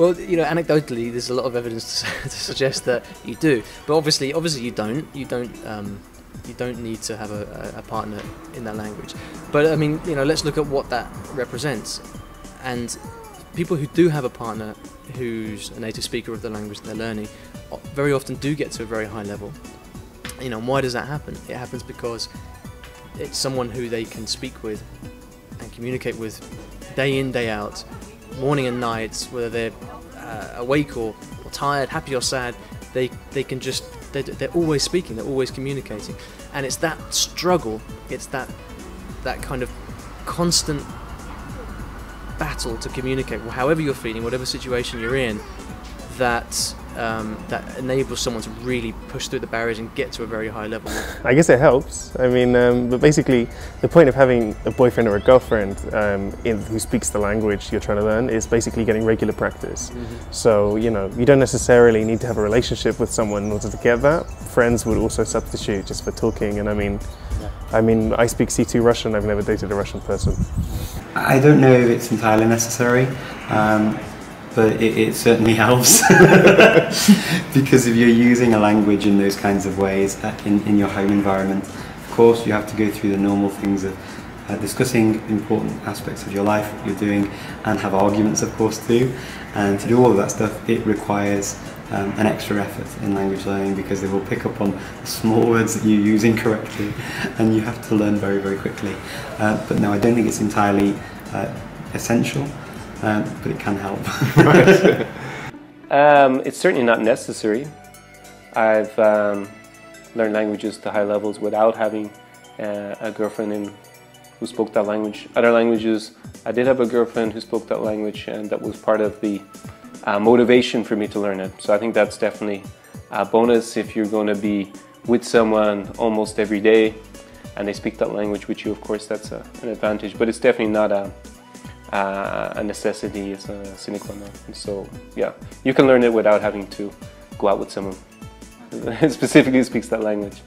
Well, you know, anecdotally, there's a lot of evidence to suggest that you do, but obviously you don't. You don't need to have a partner in that language. But I mean, you know, let's look at what that represents. And people who do have a partner who's a native speaker of the language they're learning very often do get to a very high level. You know, and why does that happen? It happens because it's someone who they can speak with and communicate with day in, day out, morning and night, whether they're awake or tired, happy or sad. They can just, they're always speaking, they're always communicating. And it's that struggle, it's that kind of constant battle to communicate, however you're feeling, whatever situation you're in, that enables someone to really push through the barriers and get to a very high level. I guess it helps. I mean, but basically the point of having a boyfriend or a girlfriend who speaks the language you're trying to learn is basically getting regular practice. So, you know, you don't necessarily need to have a relationship with someone in order to get that. Friends would also substitute just for talking, and I mean, I speak C2 Russian. I've never dated a Russian person. I don't know if it's entirely necessary, but it certainly helps. Because if you're using a language in those kinds of ways in your home environment, of course you have to go through the normal things of discussing important aspects of your life, what you're doing, and have arguments, of course, too. And to do all of that stuff, it requires an extra effort in language learning, because they will pick up on small words that you use incorrectly, and you have to learn very, very quickly. But no, I don't think it's entirely essential, but it can help. It's certainly not necessary. I've learned languages to high levels without having a girlfriend who spoke that language. Other languages, I did have a girlfriend who spoke that language, and that was part of the motivation for me to learn it. So I think that's definitely a bonus if you're going to be with someone almost every day and they speak that language with you. Of course, that's an advantage, but it's definitely not a necessity. It's a sine qua non. So yeah, you can learn it without having to go out with someone who specifically speaks that language.